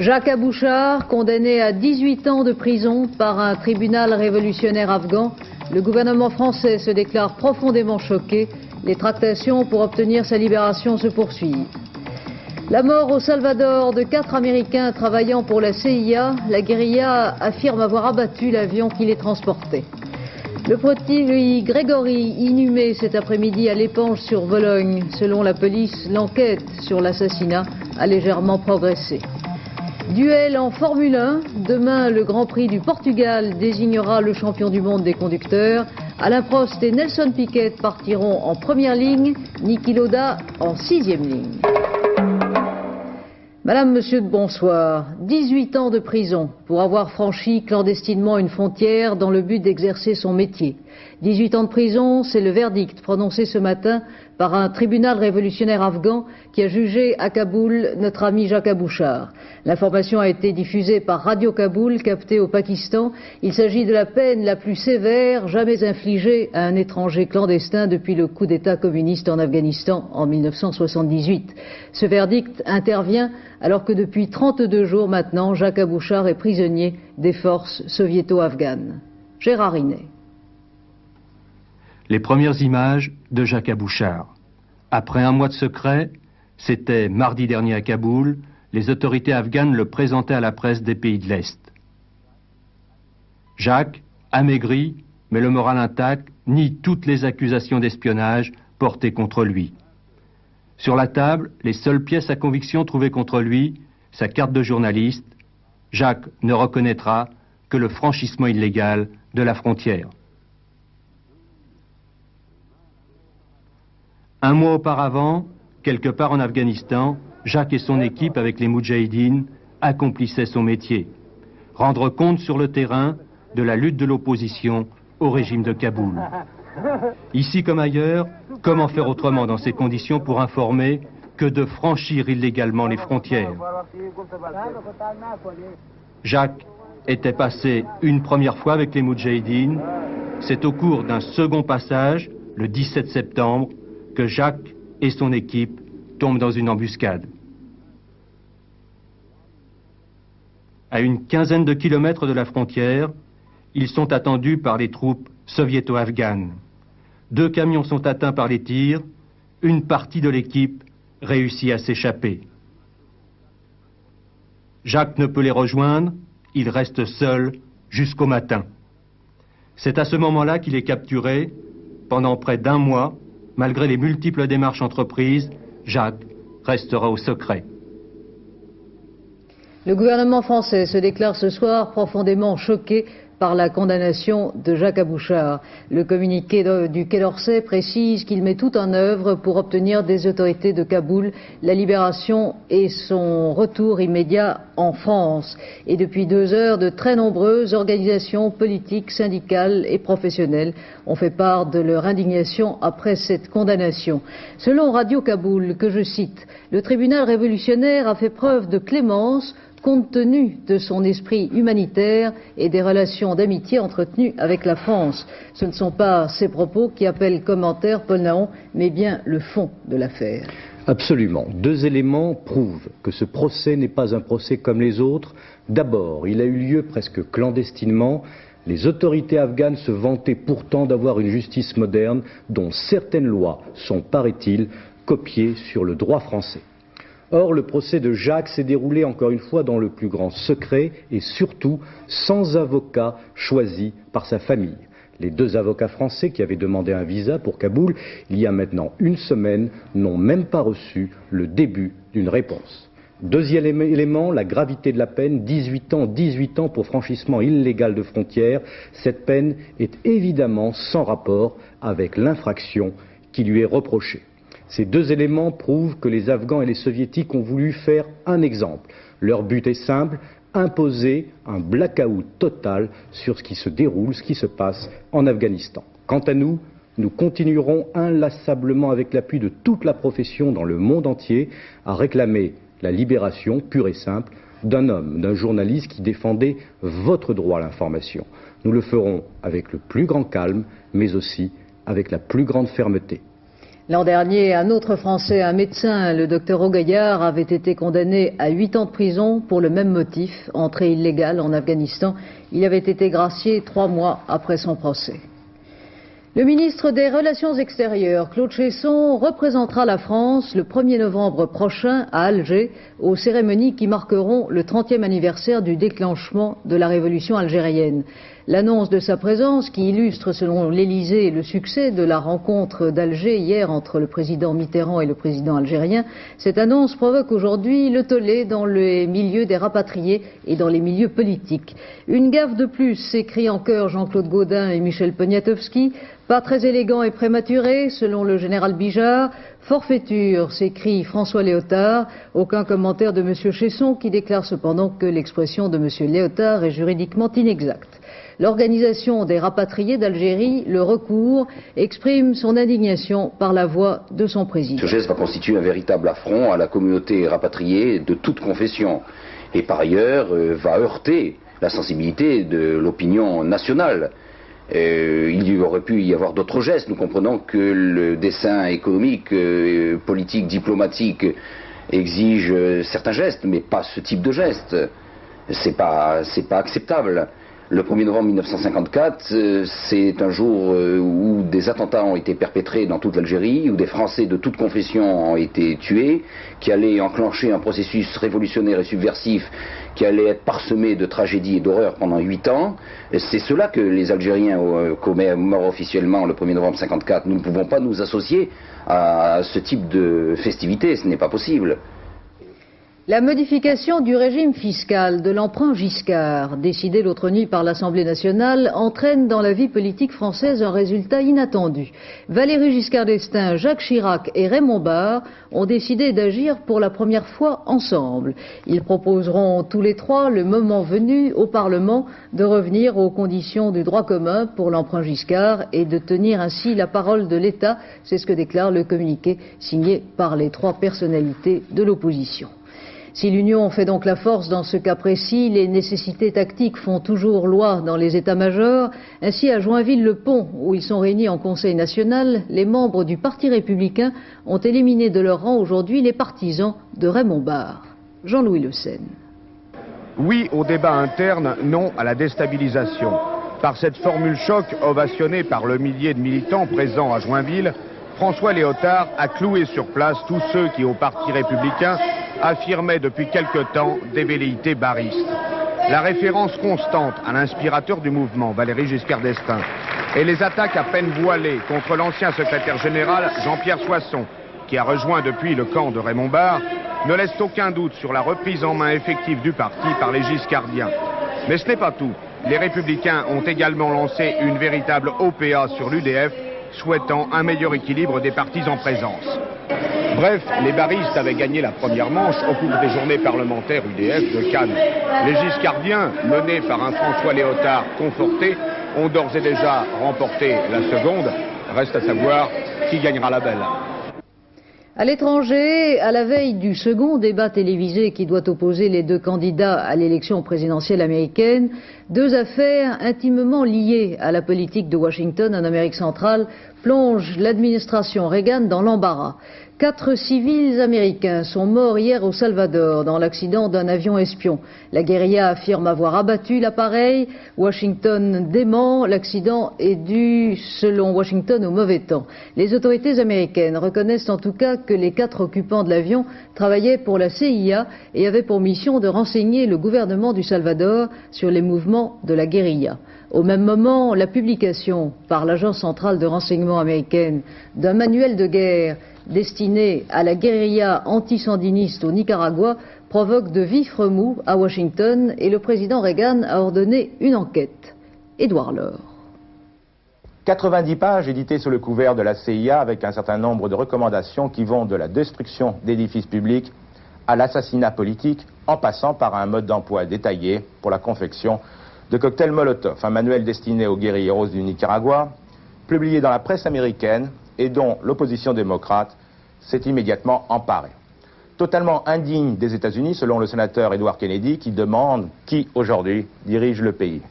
Jacques Abouchar, condamné à 18 ans de prison par un tribunal révolutionnaire afghan, le gouvernement français se déclare profondément choqué. Les tractations pour obtenir sa libération se poursuivent. La mort au Salvador de 4 Américains travaillant pour la CIA, la guérilla affirme avoir abattu l'avion qui les transportait. Le petit Grégory, inhumé cet après-midi à l'Épanche sur Vologne. Selon la police, l'enquête sur l'assassinat a légèrement progressé. Duel en Formule 1. Demain, le Grand Prix du Portugal désignera le champion du monde des conducteurs. Alain Prost et Nelson Piquet partiront en première ligne, Niki Lauda en 6e ligne. Madame, Monsieur, bonsoir. 18 ans de prison pour avoir franchi clandestinement une frontière dans le but d'exercer son métier. 18 ans de prison, c'est le verdict prononcé ce matin par un tribunal révolutionnaire afghan qui a jugé à Kaboul notre ami Jacques Abouchar. L'information a été diffusée par Radio Kaboul, captée au Pakistan. Il s'agit de la peine la plus sévère jamais infligée à un étranger clandestin depuis le coup d'État communiste en Afghanistan en 1978. Ce verdict intervient alors que depuis 32 jours maintenant, Jacques Abouchar est prisonnier des forces soviéto-afghanes. Gérard Rinet. Les premières images de Jacques Abouchar. Après un mois de secret, c'était mardi dernier à Kaboul, les autorités afghanes le présentaient à la presse des pays de l'Est. Jacques, amaigri, mais le moral intact, nie toutes les accusations d'espionnage portées contre lui. Sur la table, les seules pièces à conviction trouvées contre lui, sa carte de journaliste. Jacques ne reconnaîtra que le franchissement illégal de la frontière. Un mois auparavant, quelque part en Afghanistan, Jacques et son équipe avec les Moudjahidines accomplissaient son métier. Rendre compte sur le terrain de la lutte de l'opposition au régime de Kaboul. Ici comme ailleurs, comment faire autrement dans ces conditions pour informer que de franchir illégalement les frontières? Jacques était passé une première fois avec les Moudjahidines. C'est au cours d'un second passage, le 17 septembre, que Jacques et son équipe tombent dans une embuscade. À une quinzaine de kilomètres de la frontière, ils sont attendus par les troupes soviéto-afghanes. 2 camions sont atteints par les tirs, une partie de l'équipe réussit à s'échapper. Jacques ne peut les rejoindre, il reste seul jusqu'au matin. C'est à ce moment-là qu'il est capturé. Pendant près d'un mois, malgré les multiples démarches entreprises, Jacques restera au secret. Le gouvernement français se déclare ce soir profondément choqué par la condamnation de Jacques Abouchar. Le communiqué du Quai d'Orsay précise qu'il met tout en œuvre pour obtenir des autorités de Kaboul la libération et son retour immédiat en France. Et depuis 2 heures, de très nombreuses organisations politiques, syndicales et professionnelles ont fait part de leur indignation après cette condamnation. Selon Radio Kaboul, que je cite, le tribunal révolutionnaire a fait preuve de clémence compte tenu de son esprit humanitaire et des relations d'amitié entretenues avec la France. Ce ne sont pas ces propos qui appellent commentaire, Paul Naon, mais bien le fond de l'affaire. Absolument. 2 éléments prouvent que ce procès n'est pas un procès comme les autres. D'abord, il a eu lieu presque clandestinement. Les autorités afghanes se vantaient pourtant d'avoir une justice moderne dont certaines lois sont, paraît-il, copiées sur le droit français. Or, le procès de Jacques s'est déroulé encore une fois dans le plus grand secret et surtout sans avocat choisi par sa famille. Les 2 avocats français qui avaient demandé un visa pour Kaboul il y a maintenant 1 semaine n'ont même pas reçu le début d'une réponse. Deuxième élément, la gravité de la peine, 18 ans pour franchissement illégal de frontières. Cette peine est évidemment sans rapport avec l'infraction qui lui est reprochée. Ces 2 éléments prouvent que les Afghans et les Soviétiques ont voulu faire un exemple. Leur but est simple, imposer un blackout total sur ce qui se déroule, ce qui se passe en Afghanistan. Quant à nous, nous continuerons inlassablement avec l'appui de toute la profession dans le monde entier à réclamer la libération pure et simple d'un homme, d'un journaliste qui défendait votre droit à l'information. Nous le ferons avec le plus grand calme, mais aussi avec la plus grande fermeté. L'an dernier, un autre Français, un médecin, le docteur Augaillard, avait été condamné à 8 ans de prison pour le même motif, entrée illégale en Afghanistan. Il avait été gracié 3 mois après son procès. Le ministre des Relations extérieures, Claude Cheysson, représentera la France le 1er novembre prochain à Alger, aux cérémonies qui marqueront le 30e anniversaire du déclenchement de la révolution algérienne. L'annonce de sa présence, qui illustre selon l'Élysée le succès de la rencontre d'Alger hier entre le président Mitterrand et le président algérien, cette annonce provoque aujourd'hui le tollé dans les milieux des rapatriés et dans les milieux politiques. Une gaffe de plus, s'écrient en chœur Jean-Claude Gaudin et Michel Poniatowski. Pas très élégant et prématuré, selon le général Bijard. Forfaiture, s'écrie François Léotard. Aucun commentaire de M. Cheysson, qui déclare cependant que l'expression de M. Léotard est juridiquement inexacte. L'organisation des rapatriés d'Algérie, le Recours, exprime son indignation par la voix de son président. Ce geste va constituer un véritable affront à la communauté rapatriée de toute confession et par ailleurs va heurter la sensibilité de l'opinion nationale. Il aurait pu y avoir d'autres gestes. Nous comprenons que le dessein économique, politique, diplomatique exige certains gestes, mais pas ce type de geste. C'est pas acceptable. Le 1er novembre 1954, c'est un jour où des attentats ont été perpétrés dans toute l'Algérie, où des Français de toute confession ont été tués, qui allait enclencher un processus révolutionnaire et subversif qui allait être parsemé de tragédies et d'horreurs pendant 8 ans. C'est cela que les Algériens commémorent officiellement le 1er novembre 1954. Nous ne pouvons pas nous associer à ce type de festivités, ce n'est pas possible. La modification du régime fiscal de l'emprunt Giscard, décidée l'autre nuit par l'Assemblée nationale, entraîne dans la vie politique française un résultat inattendu. Valéry Giscard d'Estaing, Jacques Chirac et Raymond Barre ont décidé d'agir pour la première fois ensemble. Ils proposeront tous les trois, le moment venu, au Parlement, de revenir aux conditions du droit commun pour l'emprunt Giscard et de tenir ainsi la parole de l'État. C'est ce que déclare le communiqué signé par les 3 personnalités de l'opposition. Si l'union fait donc la force dans ce cas précis, les nécessités tactiques font toujours loi dans les états-majors. Ainsi, à Joinville-le-Pont, où ils sont réunis en Conseil national, les membres du Parti républicain ont éliminé de leur rang aujourd'hui les partisans de Raymond Barre. Jean-Louis Le Sen. Oui au débat interne, non à la déstabilisation. Par cette formule choc ovationnée par le millier de militants présents à Joinville, François Léotard a cloué sur place tous ceux qui, au Parti républicain, affirmaient depuis quelque temps des velléités barristes. La référence constante à l'inspirateur du mouvement, Valéry Giscard d'Estaing, et les attaques à peine voilées contre l'ancien secrétaire général Jean-Pierre Soisson, qui a rejoint depuis le camp de Raymond Barre, ne laissent aucun doute sur la reprise en main effective du parti par les giscardiens. Mais ce n'est pas tout. Les Républicains ont également lancé une véritable OPA sur l'UDF, souhaitant un meilleur équilibre des partis en présence. Bref, les barristes avaient gagné la première manche au cours des journées parlementaires UDF de Cannes. Les giscardiens, menés par un François Léotard conforté, ont d'ores et déjà remporté la seconde. Reste à savoir qui gagnera la belle. À l'étranger, à la veille du second débat télévisé qui doit opposer les 2 candidats à l'élection présidentielle américaine, 2 affaires intimement liées à la politique de Washington en Amérique centrale plongent l'administration Reagan dans l'embarras. 4 civils américains sont morts hier au Salvador dans l'accident d'un avion espion. La guérilla affirme avoir abattu l'appareil. Washington dément. L'accident est dû, selon Washington, au mauvais temps. Les autorités américaines reconnaissent en tout cas que les 4 occupants de l'avion travaillaient pour la CIA et avaient pour mission de renseigner le gouvernement du Salvador sur les mouvements de la guérilla. Au même moment, la publication par l'Agence centrale de renseignement américaine d'un manuel de guerre destiné à la guérilla anti-sandiniste au Nicaragua provoque de vifs remous à Washington et le président Reagan a ordonné une enquête. Édouard Laure. 90 pages éditées sous le couvert de la CIA avec un certain nombre de recommandations qui vont de la destruction d'édifices publics à l'assassinat politique en passant par un mode d'emploi détaillé pour la confection de cocktails Molotov, un manuel destiné aux guérilleros du Nicaragua, publié dans la presse américaine et dont l'opposition démocrate s'est immédiatement emparée. Totalement indigne des États-Unis, selon le sénateur Edward Kennedy, qui demande qui, aujourd'hui, dirige le pays.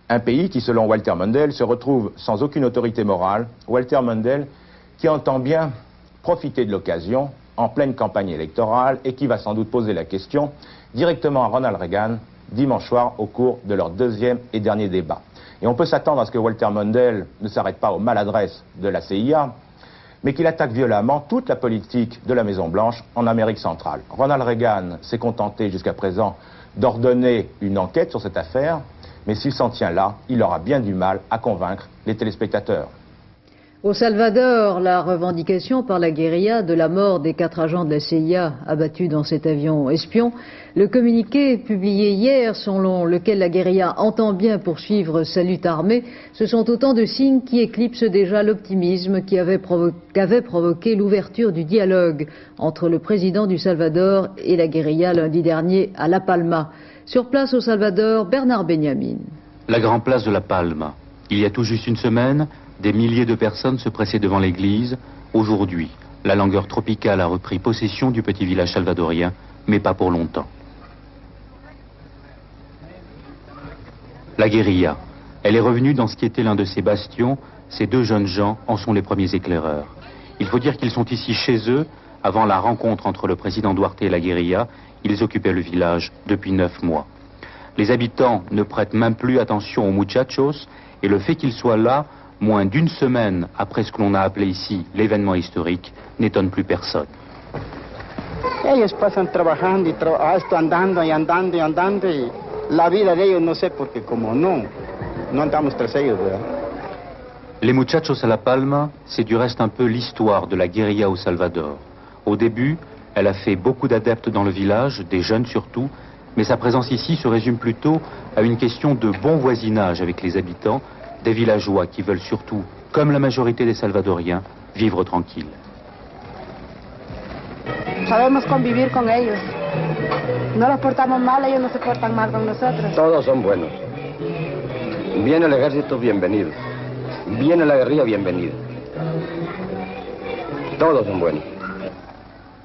Un pays qui, selon Walter Mondale, se retrouve sans aucune autorité morale. Walter Mondale, qui entend bien profiter de l'occasion en pleine campagne électorale et qui va sans doute poser la question directement à Ronald Reagan dimanche soir au cours de leur deuxième et dernier débat. Et on peut s'attendre à ce que Walter Mondale ne s'arrête pas aux maladresses de la CIA, mais qu'il attaque violemment toute la politique de la Maison-Blanche en Amérique centrale. Ronald Reagan s'est contenté jusqu'à présent d'ordonner une enquête sur cette affaire, mais s'il s'en tient là, il aura bien du mal à convaincre les téléspectateurs. Au Salvador, la revendication par la guérilla de la mort des 4 agents de la CIA abattus dans cet avion espion, le communiqué publié hier selon lequel la guérilla entend bien poursuivre sa lutte armée, ce sont autant de signes qui éclipsent déjà l'optimisme qu'avait provoqué l'ouverture du dialogue entre le président du Salvador et la guérilla lundi dernier à La Palma. Sur place au Salvador, Bernard Benjamin. La grande place de La Palma. Il y a tout juste une semaine, des milliers de personnes se pressaient devant l'église. Aujourd'hui, la langueur tropicale a repris possession du petit village salvadorien, mais pas pour longtemps. La guérilla, elle est revenue dans ce qui était l'un de ses bastions. Ces 2 jeunes gens en sont les premiers éclaireurs. Il faut dire qu'ils sont ici chez eux. Avant la rencontre entre le président Duarte et la guérilla, ils occupaient le village depuis 9 mois. Les habitants ne prêtent même plus attention aux muchachos, et le fait qu'ils soient là, moins d'une semaine après ce que l'on a appelé ici l'événement historique, n'étonne plus personne. Ellos pasan trabajando y andando y andando y andando y la vida de ellos no sé porque como no andamos tras ellos, ¿verdad? Les muchachos à La Palma, c'est du reste un peu l'histoire de la guérilla au Salvador. Au début, elle a fait beaucoup d'adeptes dans le village, des jeunes surtout, mais sa présence ici se résume plutôt à une question de bon voisinage avec les habitants, des villageois qui veulent surtout, comme la majorité des Salvadoriens, vivre tranquilles. Sabemos convivir con ellos. No los portamos mal, ellos no se portan mal con nosotros. Todos son buenos. Viene el ejército, bienvenido. Viene la guerrilla, bienvenido. Todos son buenos.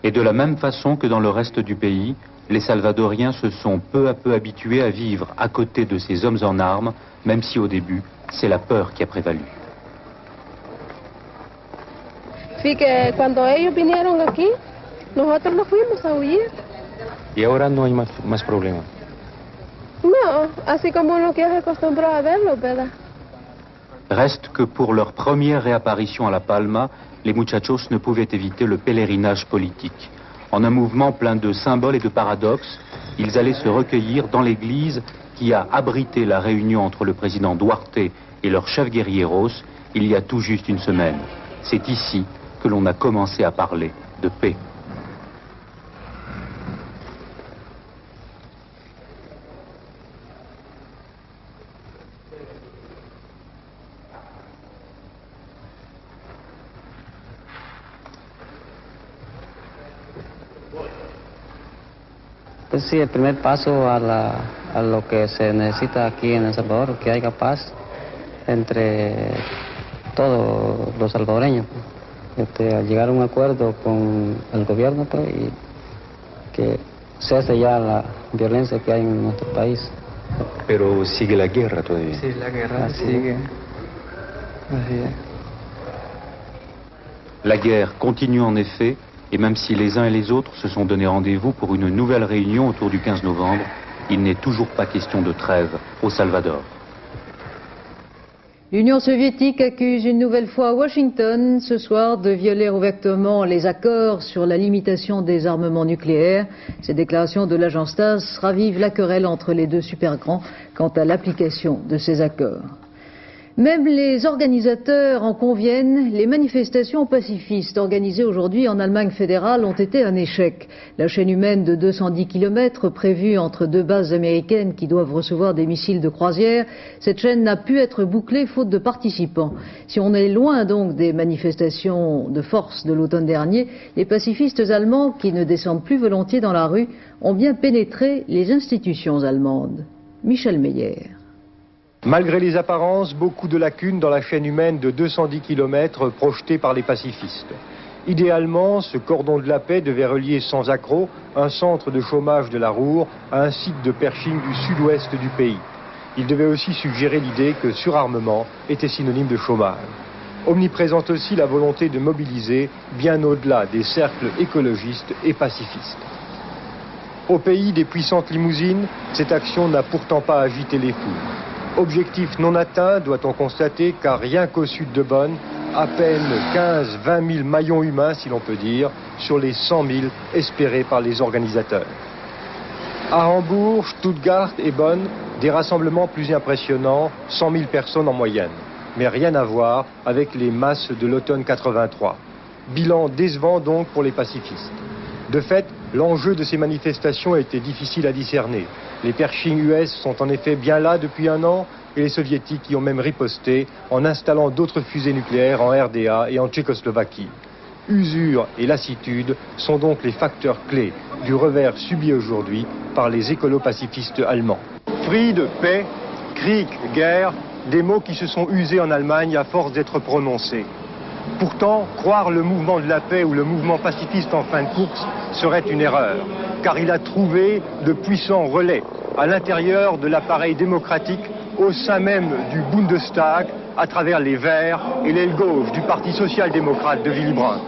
Et de la même façon que dans le reste du pays, les Salvadoriens se sont peu à peu habitués à vivre à côté de ces hommes en armes, même si au début, c'est la peur qui a prévalu. Sí, que cuando ellos vinieron aquí, nosotros nos fuimos a huir. Y ahora no hay más problemas. No, así como uno que se acostumbró a verlo, ¿verdad? Reste que pour leur première réapparition à La Palma, les muchachos ne pouvaient éviter le pèlerinage politique. En un mouvement plein de symboles et de paradoxes, ils allaient se recueillir dans l'église qui a abrité la réunion entre le président Duarte et leur chef guerrilleros il y a tout juste une semaine. C'est ici que l'on a commencé à parler de paix. Pues sí, el primer paso a lo que se necesita aquí en El Salvador, que haya paz entre todos los salvadoreños, a llegar a un acuerdo con el gobierno pues, y que cese ya la violencia que hay en nuestro país. Pero sigue la guerra todavía. Sí, la guerra sigue. Así es. La guerre continue en effet, et même si les uns et les autres se sont donné rendez-vous pour une nouvelle réunion autour du 15 novembre, il n'est toujours pas question de trêve au Salvador. L'Union soviétique accuse une nouvelle fois Washington ce soir de violer ouvertement les accords sur la limitation des armements nucléaires. Ces déclarations de l'agence TASS ravivent la querelle entre les 2 super-grands quant à l'application de ces accords. Même les organisateurs en conviennent, les manifestations pacifistes organisées aujourd'hui en Allemagne fédérale ont été un échec. La chaîne humaine de 210 km prévue entre 2 bases américaines qui doivent recevoir des missiles de croisière, cette chaîne n'a pu être bouclée faute de participants. Si on est loin donc des manifestations de force de l'automne dernier, les pacifistes allemands, qui ne descendent plus volontiers dans la rue, ont bien pénétré les institutions allemandes. Michel Meyer. Malgré les apparences, beaucoup de lacunes dans la chaîne humaine de 210 km projetée par les pacifistes. Idéalement, ce cordon de la paix devait relier sans accroc un centre de chômage de la Ruhr à un site de perching du sud-ouest du pays. Il devait aussi suggérer l'idée que surarmement était synonyme de chômage. Omniprésente aussi la volonté de mobiliser bien au-delà des cercles écologistes et pacifistes. Au pays des puissantes limousines, cette action n'a pourtant pas agité les foules. Objectif non atteint, doit-on constater, car rien qu'au sud de Bonn, à peine 15-20 000 maillons humains, si l'on peut dire, sur les 100 000 espérés par les organisateurs. À Hambourg, Stuttgart et Bonn, des rassemblements plus impressionnants, 100 000 personnes en moyenne. Mais rien à voir avec les masses de l'automne 83. Bilan décevant donc pour les pacifistes. De fait, l'enjeu de ces manifestations a été difficile à discerner. Les Pershing US sont en effet bien là depuis un an, et les soviétiques y ont même riposté en installant d'autres fusées nucléaires en RDA et en Tchécoslovaquie. Usure et lassitude sont donc les facteurs clés du revers subi aujourd'hui par les écolo-pacifistes allemands. Friede, paix, Krieg, guerre, des mots qui se sont usés en Allemagne à force d'être prononcés. Pourtant, croire le mouvement de la paix ou le mouvement pacifiste en fin de course serait une erreur, car il a trouvé de puissants relais à l'intérieur de l'appareil démocratique, au sein même du Bundestag, à travers les Verts et l'aile gauche du Parti social-démocrate de Willy Brandt.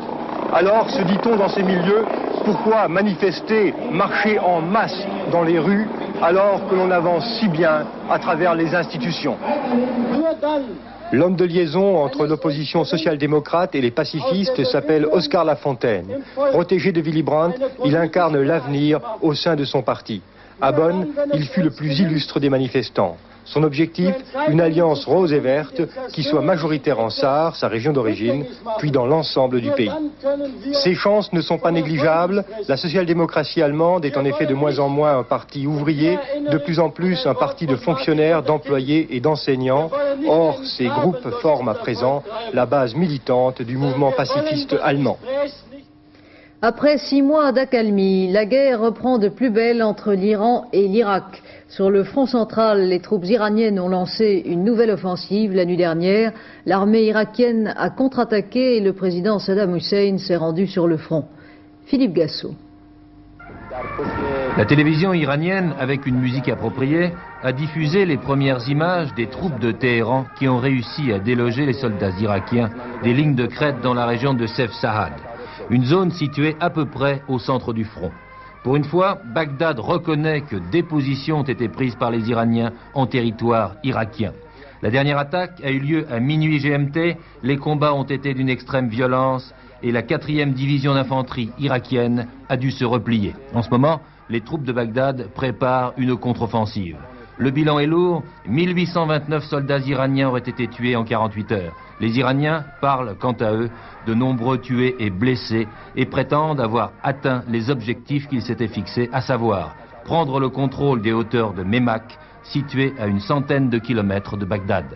Alors, se dit-on dans ces milieux, pourquoi manifester, marcher en masse dans les rues, alors que l'on avance si bien à travers les institutions? L'homme de liaison entre l'opposition social-démocrate et les pacifistes s'appelle Oscar Lafontaine. Protégé de Willy Brandt, il incarne l'avenir au sein de son parti. À Bonn, il fut le plus illustre des manifestants. Son objectif, une alliance rose et verte qui soit majoritaire en Sarre, sa région d'origine, puis dans l'ensemble du pays. Ses chances ne sont pas négligeables. La social-démocratie allemande est en effet de moins en moins un parti ouvrier, de plus en plus un parti de fonctionnaires, d'employés et d'enseignants. Or, ces groupes forment à présent la base militante du mouvement pacifiste allemand. Après 6 mois d'accalmie, la guerre reprend de plus belle entre l'Iran et l'Irak. Sur le front central, les troupes iraniennes ont lancé une nouvelle offensive la nuit dernière. L'armée irakienne a contre-attaqué et le président Saddam Hussein s'est rendu sur le front. Philippe Gassot. La télévision iranienne, avec une musique appropriée, a diffusé les premières images des troupes de Téhéran qui ont réussi à déloger les soldats irakiens des lignes de crête dans la région de Sef Sahad, une zone située à peu près au centre du front. Pour une fois, Bagdad reconnaît que des positions ont été prises par les Iraniens en territoire irakien. La dernière attaque a eu lieu à minuit GMT, les combats ont été d'une extrême violence et la 4e division d'infanterie irakienne a dû se replier. En ce moment, les troupes de Bagdad préparent une contre-offensive. Le bilan est lourd, 1829 soldats iraniens auraient été tués en 48 heures. Les Iraniens parlent, quant à eux, de nombreux tués et blessés et prétendent avoir atteint les objectifs qu'ils s'étaient fixés, à savoir prendre le contrôle des hauteurs de Memak, situées à une centaine de kilomètres de Bagdad.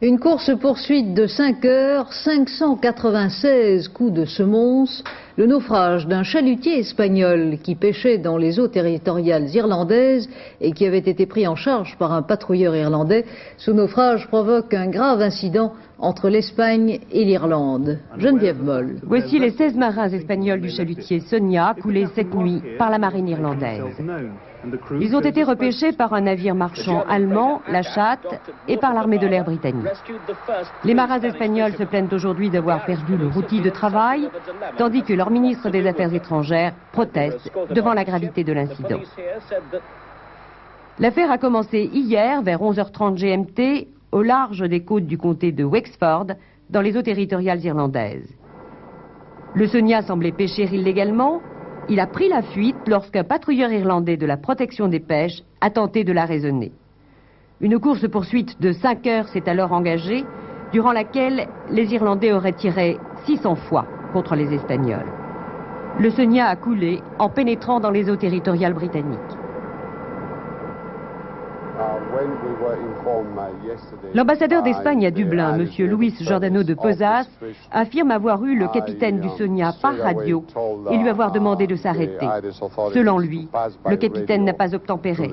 Une course-poursuite de 5 heures, 596 coups de semonce, le naufrage d'un chalutier espagnol qui pêchait dans les eaux territoriales irlandaises et qui avait été pris en charge par un patrouilleur irlandais. Ce naufrage provoque un grave incident entre l'Espagne et l'Irlande. Geneviève Moll. Voici les 16 marins espagnols du chalutier Sonia, coulés cette nuit par la marine irlandaise. Ils ont été repêchés par un navire marchand allemand, la Chatte, et par l'armée de l'air britannique. Les marins espagnols se plaignent aujourd'hui d'avoir perdu leur outil de travail, tandis que leur ministre des Affaires étrangères proteste devant la gravité de l'incident. L'affaire a commencé hier vers 11h30 GMT au large des côtes du comté de Wexford, dans les eaux territoriales irlandaises. Le Sonia semblait pêcher illégalement. Il a pris la fuite lorsqu'un patrouilleur irlandais de la protection des pêches a tenté de l'arraisonner. Une course-poursuite de 5 heures s'est alors engagée, durant laquelle les Irlandais auraient tiré 600 fois contre les Espagnols. Le Sonia a coulé en pénétrant dans les eaux territoriales britanniques. L'ambassadeur d'Espagne à Dublin, M. Luis Giordano de Pozas, affirme avoir eu le capitaine du Sonia par radio et lui avoir demandé de s'arrêter. Selon lui, le capitaine n'a pas obtempéré.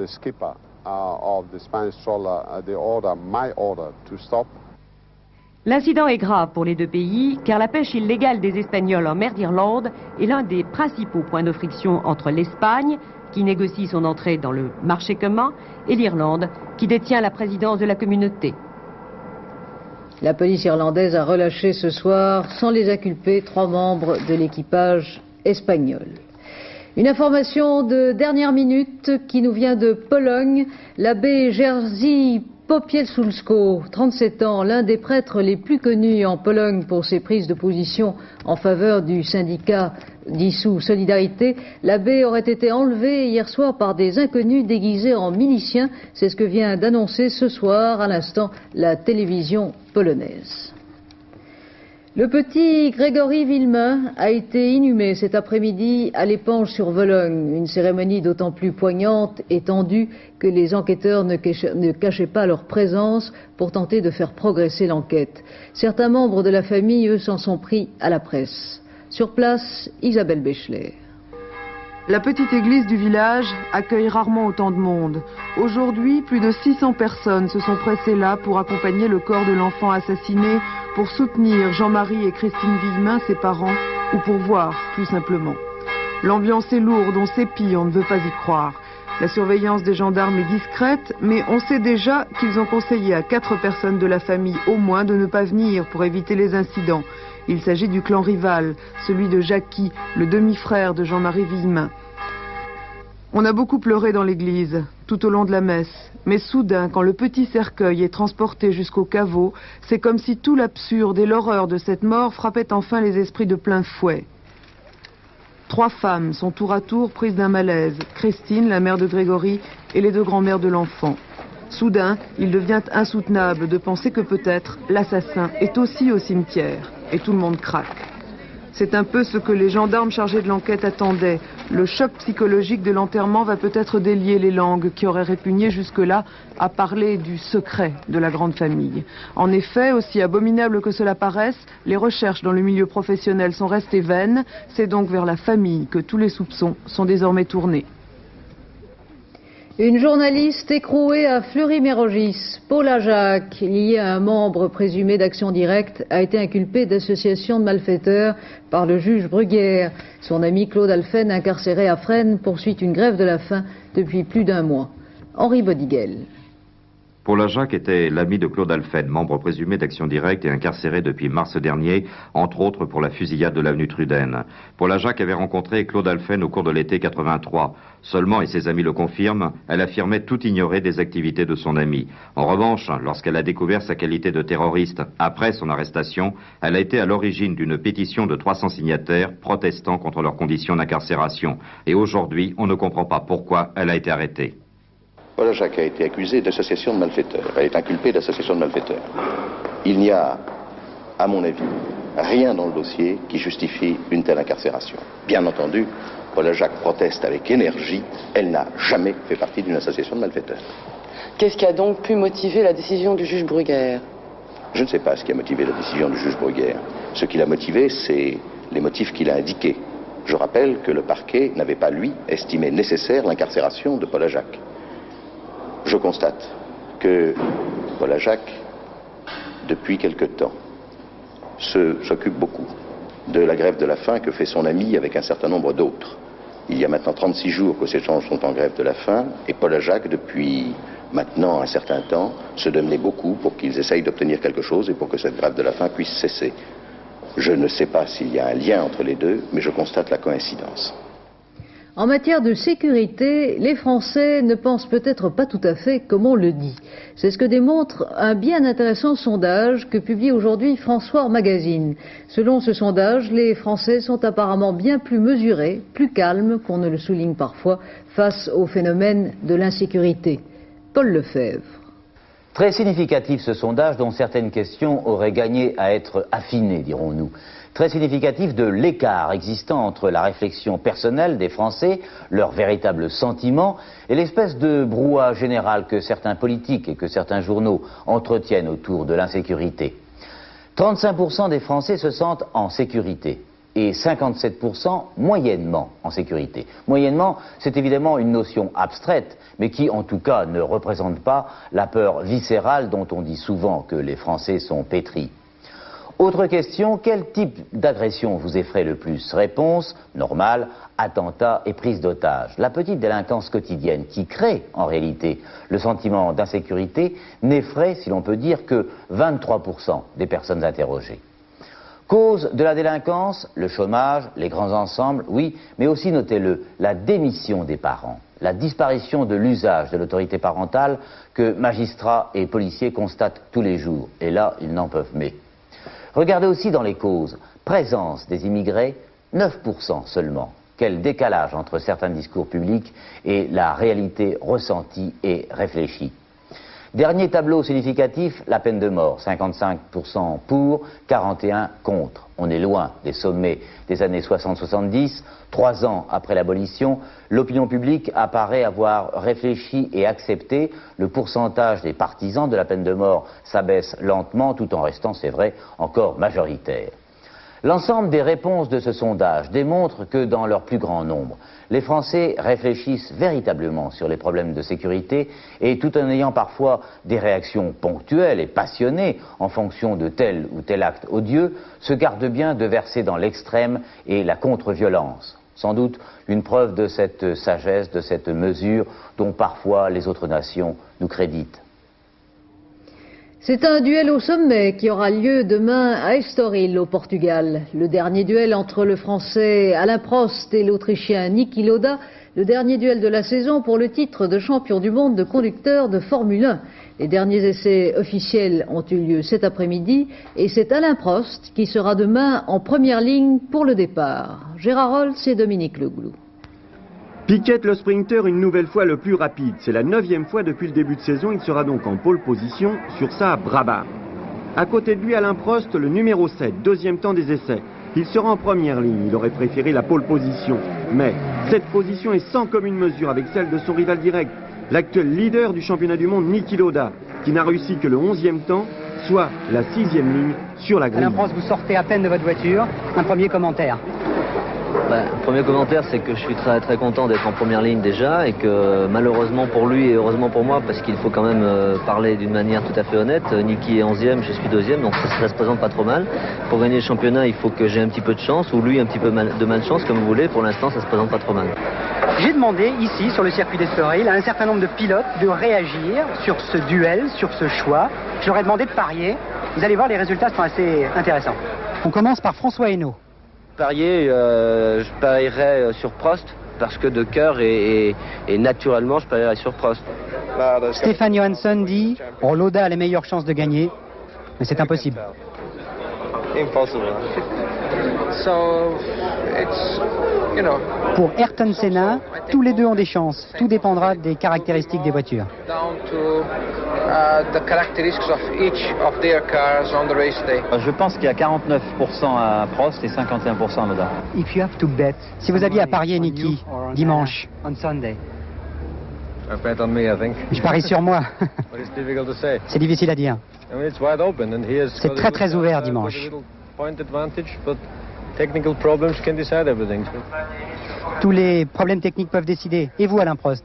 L'incident est grave pour les deux pays, car la pêche illégale des Espagnols en mer d'Irlande est l'un des principaux points de friction entre l'Espagne, qui négocie son entrée dans le marché commun, et l'Irlande, qui détient la présidence de la communauté. La police irlandaise a relâché ce soir, sans les inculper, 3 membres de l'équipage espagnol. Une information de dernière minute qui nous vient de Pologne. L'abbé Jerzy Popielsulsko, 37 ans, l'un des prêtres les plus connus en Pologne pour ses prises de position en faveur du syndicat dissous Solidarité, l'abbé aurait été enlevé hier soir par des inconnus déguisés en miliciens. C'est ce que vient d'annoncer ce soir, à l'instant, la télévision polonaise. Le petit Grégory Villemain a été inhumé cet après-midi à l'Épanche-sur-Vologne, une cérémonie d'autant plus poignante et tendue que les enquêteurs ne cachaient pas leur présence pour tenter de faire progresser l'enquête. Certains membres de la famille, eux, s'en sont pris à la presse. Sur place, Isabelle Béchelet. La petite église du village accueille rarement autant de monde. Aujourd'hui, plus de 600 personnes se sont pressées là pour accompagner le corps de l'enfant assassiné, pour soutenir Jean-Marie et Christine Villemain, ses parents, ou pour voir, tout simplement. L'ambiance est lourde, on s'épie, on ne veut pas y croire. La surveillance des gendarmes est discrète, mais on sait déjà qu'ils ont conseillé à 4 personnes de la famille au moins de ne pas venir pour éviter les incidents. Il s'agit du clan rival, celui de Jackie, le demi-frère de Jean-Marie Villemain. On a beaucoup pleuré dans l'église, tout au long de la messe. Mais soudain, quand le petit cercueil est transporté jusqu'au caveau, c'est comme si tout l'absurde et l'horreur de cette mort frappait enfin les esprits de plein fouet. 3 femmes sont tour à tour prises d'un malaise. Christine, la mère de Grégory, et les 2 grands-mères de l'enfant. Soudain, il devient insoutenable de penser que peut-être l'assassin est aussi au cimetière. Et tout le monde craque. C'est un peu ce que les gendarmes chargés de l'enquête attendaient. Le choc psychologique de l'enterrement va peut-être délier les langues qui auraient répugné jusque-là à parler du secret de la grande famille. En effet, aussi abominable que cela paraisse, les recherches dans le milieu professionnel sont restées vaines. C'est donc vers la famille que tous les soupçons sont désormais tournés. Une journaliste écrouée à Fleury-Mérogis, Paula Jacques, liée à un membre présumé d'Action Directe, a été inculpée d'association de malfaiteurs par le juge Bruguière. Son ami Claude Alphen, incarcéré à Fresnes, poursuit une grève de la faim depuis plus d'1 mois. Henri Bodiguel. Paula Jacques était l'ami de Claude Alphen, membre présumé d'Action Directe et incarcéré depuis mars dernier, entre autres pour la fusillade de l'avenue Truden. Paula Jacques avait rencontré Claude Alphen au cours de l'été 83. Seulement, et ses amis le confirment, elle affirmait tout ignorer des activités de son ami. En revanche, lorsqu'elle a découvert sa qualité de terroriste après son arrestation, elle a été à l'origine d'une pétition de 300 signataires protestant contre leurs conditions d'incarcération. Et aujourd'hui, on ne comprend pas pourquoi elle a été arrêtée. Paula Jacques a été accusée d'association de malfaiteurs. Elle est inculpée d'association de malfaiteurs. Il n'y a, à mon avis, rien dans le dossier qui justifie une telle incarcération. Bien entendu, Paula Jacques proteste avec énergie. Elle n'a jamais fait partie d'une association de malfaiteurs. Qu'est-ce qui a donc pu motiver la décision du juge Bruguière? Je ne sais pas ce qui a motivé la décision du juge Bruguière. Ce qui l'a motivé, c'est les motifs qu'il a indiqués. Je rappelle que le parquet n'avait pas, lui, estimé nécessaire l'incarcération de Paula Jacques. Je constate que Paula Jacques, depuis quelque temps, s'occupe beaucoup de la grève de la faim que fait son ami avec un certain nombre d'autres. Il y a maintenant 36 jours que ces gens sont en grève de la faim et Paula Jacques, depuis maintenant un certain temps, se donnait beaucoup pour qu'ils essayent d'obtenir quelque chose et pour que cette grève de la faim puisse cesser. Je ne sais pas s'il y a un lien entre les deux, mais je constate la coïncidence. En matière de sécurité, les Français ne pensent peut-être pas tout à fait comme on le dit. C'est ce que démontre un bien intéressant sondage que publie aujourd'hui François Magazine. Selon ce sondage, les Français sont apparemment bien plus mesurés, plus calmes, qu'on ne le souligne parfois, face au phénomène de l'insécurité. Paul Lefebvre. Très significatif ce sondage dont certaines questions auraient gagné à être affinées, dirons-nous. Très significatif de l'écart existant entre la réflexion personnelle des Français, leurs véritables sentiments, et l'espèce de brouhaha général que certains politiques et que certains journaux entretiennent autour de l'insécurité. 35% des Français se sentent en sécurité et 57% moyennement en sécurité. Moyennement, c'est évidemment une notion abstraite, mais qui en tout cas ne représente pas la peur viscérale dont on dit souvent que les Français sont pétris. Autre question, quel type d'agression vous effraie le plus? Réponse, normale, attentat et prise d'otage. La petite délinquance quotidienne qui crée en réalité le sentiment d'insécurité n'effraie, si l'on peut dire, que 23% des personnes interrogées. Cause de la délinquance, le chômage, les grands ensembles, oui, mais aussi, notez-le, la démission des parents, la disparition de l'usage de l'autorité parentale que magistrats et policiers constatent tous les jours. Et là, ils n'en peuvent mais. Regardez aussi dans les causes, présence des immigrés, 9% seulement. Quel décalage entre certains discours publics et la réalité ressentie et réfléchie. Dernier tableau significatif, la peine de mort, 55% pour, 41% contre. On est loin des sommets des années 60-70. 3 ans après l'abolition, l'opinion publique apparaît avoir réfléchi et accepté. Le pourcentage des partisans de la peine de mort s'abaisse lentement, tout en restant, c'est vrai, encore majoritaire. L'ensemble des réponses de ce sondage démontre que, dans leur plus grand nombre, les Français réfléchissent véritablement sur les problèmes de sécurité et, tout en ayant parfois des réactions ponctuelles et passionnées en fonction de tel ou tel acte odieux, se gardent bien de verser dans l'extrême et la contre-violence. Sans doute une preuve de cette sagesse, de cette mesure dont parfois les autres nations nous créditent. C'est un duel au sommet qui aura lieu demain à Estoril, au Portugal. Le dernier duel entre le Français Alain Prost et l'Autrichien Niki Lauda, le dernier duel de la saison pour le titre de champion du monde de conducteur de Formule 1. Les derniers essais officiels ont eu lieu cet après-midi et c'est Alain Prost qui sera demain en première ligne pour le départ. Gérard Rolls et Dominique Leglou. Piquet, le sprinter, une nouvelle fois le plus rapide. C'est la 9e fois depuis le début de saison. Il sera donc en pole position sur sa Brabham. À côté de lui, Alain Prost, le numéro 7, deuxième temps des essais. Il sera en première ligne. Il aurait préféré la pole position. Mais cette position est sans commune mesure avec celle de son rival direct, l'actuel leader du championnat du monde, Niki Lauda, qui n'a réussi que le 11e temps, soit la 6e ligne sur la grille. Alain Prost, vous sortez à peine de votre voiture. Un premier commentaire. Le premier commentaire, c'est que je suis très très content d'être en première ligne déjà et que malheureusement pour lui et heureusement pour moi, parce qu'il faut quand même parler d'une manière tout à fait honnête, Niki est 11e, je suis 2e, donc ça se présente pas trop mal. Pour gagner le championnat, il faut que j'ai un petit peu de chance, ou lui un petit peu de malchance, comme vous voulez. Pour l'instant, ça se présente pas trop mal. J'ai demandé ici, sur le circuit d'Estoril, à un certain nombre de pilotes de réagir sur ce duel, sur ce choix. Je leur ai demandé de parier. Vous allez voir, les résultats sont assez intéressants. On commence par François Hainaut. Parier, je parierais sur Prost, parce que de cœur et naturellement, je parierais sur Prost. Stéphane Johansson dit « Oh, Lauda a les meilleures chances de gagner, mais c'est impossible. » Pour Ayrton Senna, tous les deux ont des chances. Tout dépendra des caractéristiques des voitures. Je pense qu'il y a 49% à Prost et 51% à Lauda. Si vous aviez à parier, Niki, dimanche, je parie sur moi. C'est difficile à dire. C'est très très ouvert dimanche. Tous les problèmes techniques peuvent décider. Et vous, Alain Prost,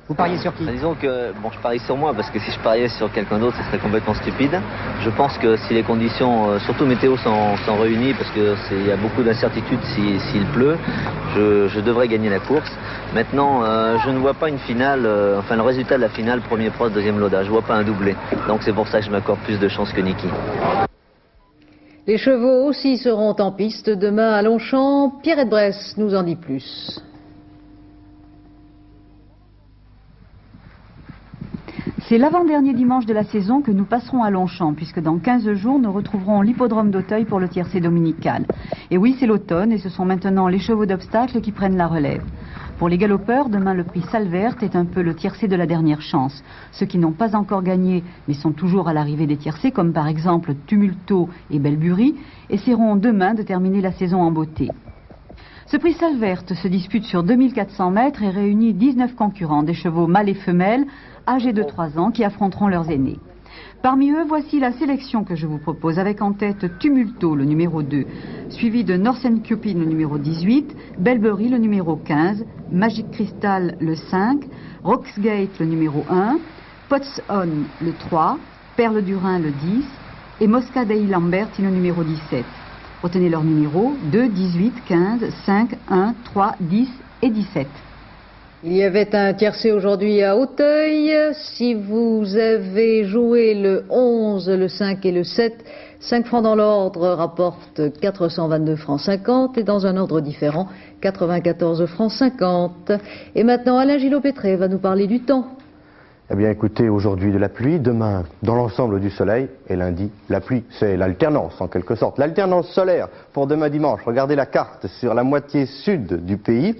vous pariez sur qui? Disons que je parie sur moi, parce que si je pariais sur quelqu'un d'autre, ce serait complètement stupide. Je pense que si les conditions, surtout météo, sont réunies, parce qu'il y a beaucoup d'incertitudes s'il pleut, je devrais gagner la course. Maintenant, je ne vois pas une finale, le résultat de la finale, premier Prost, deuxième Lauda. Je ne vois pas un doublé. Donc c'est pour ça que je m'accorde plus de chance que Niki. Les chevaux aussi seront en piste demain à Longchamp. Pierrette Bresse nous en dit plus. C'est l'avant-dernier dimanche de la saison que nous passerons à Longchamp, puisque dans 15 jours, nous retrouverons l'hippodrome d'Auteuil pour le tiercé dominical. Et oui, c'est l'automne et ce sont maintenant les chevaux d'obstacle qui prennent la relève. Pour les galopeurs, demain le prix Salverte est un peu le tiercé de la dernière chance. Ceux qui n'ont pas encore gagné, mais sont toujours à l'arrivée des tiercés, comme par exemple Tumulto et Belbury, essaieront demain de terminer la saison en beauté. Ce prix Salverte se dispute sur 2400 mètres et réunit 19 concurrents, des chevaux mâles et femelles, âgés de 3 ans, qui affronteront leurs aînés. Parmi eux, voici la sélection que je vous propose, avec en tête Tumulto, le numéro 2, suivi de Northern Cupid, le numéro 18, Belbury, le numéro 15, Magic Crystal, le 5, Roxgate, le numéro 1, Pots On, le 3, Perle du Rhin, le 10, et Moscadei Lamberti le numéro 17. Retenez leurs numéros 2, 18, 15, 5, 1, 3, 10 et 17. Il y avait un tiercé aujourd'hui à Auteuil. Si vous avez joué le 11, le 5 et le 7, 5 francs dans l'ordre rapportent 422 francs 50 et dans un ordre différent, 94 francs 50. Et maintenant, Alain Gillot-Pétré va nous parler du temps. Eh bien écoutez, aujourd'hui de la pluie, demain dans l'ensemble du soleil, et lundi la pluie. C'est l'alternance en quelque sorte. L'alternance solaire pour demain dimanche. Regardez la carte sur la moitié sud du pays.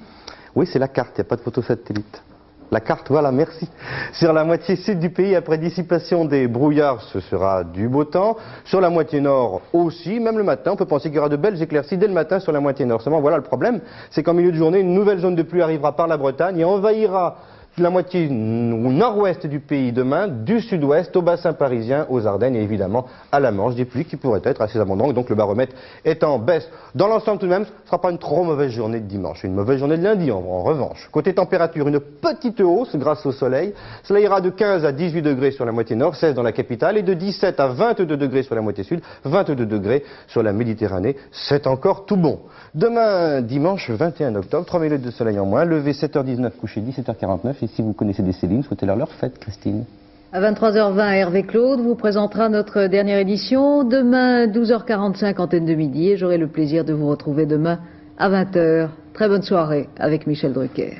Oui, c'est la carte, il n'y a pas de photo satellite. La carte, voilà, merci. Sur la moitié sud du pays, après dissipation des brouillards, ce sera du beau temps. Sur la moitié nord aussi, même le matin, on peut penser qu'il y aura de belles éclaircies dès le matin sur la moitié nord. Seulement, voilà le problème, c'est qu'en milieu de journée, une nouvelle zone de pluie arrivera par la Bretagne et envahira la moitié nord-ouest du pays demain, du sud-ouest au bassin parisien, aux Ardennes et évidemment à la Manche, des pluies qui pourraient être assez abondantes, donc le baromètre est en baisse. Dans l'ensemble tout de même, ce ne sera pas une trop mauvaise journée de dimanche, une mauvaise journée de lundi en revanche. Côté température, une petite hausse grâce au soleil, cela ira de 15 à 18 degrés sur la moitié nord, 16 dans la capitale, et de 17 à 22 degrés sur la moitié sud, 22 degrés sur la Méditerranée, c'est encore tout bon. Demain, dimanche 21 octobre, 3 minutes de soleil en moins, levé 7h19, couché 17h49, et si vous connaissez des Céline, souhaitez-leur leur fête, Christine. À 23h20, Hervé Claude vous présentera notre dernière édition. Demain, 12h45, antenne de midi, et j'aurai le plaisir de vous retrouver demain à 20h. Très bonne soirée avec Michel Drucker.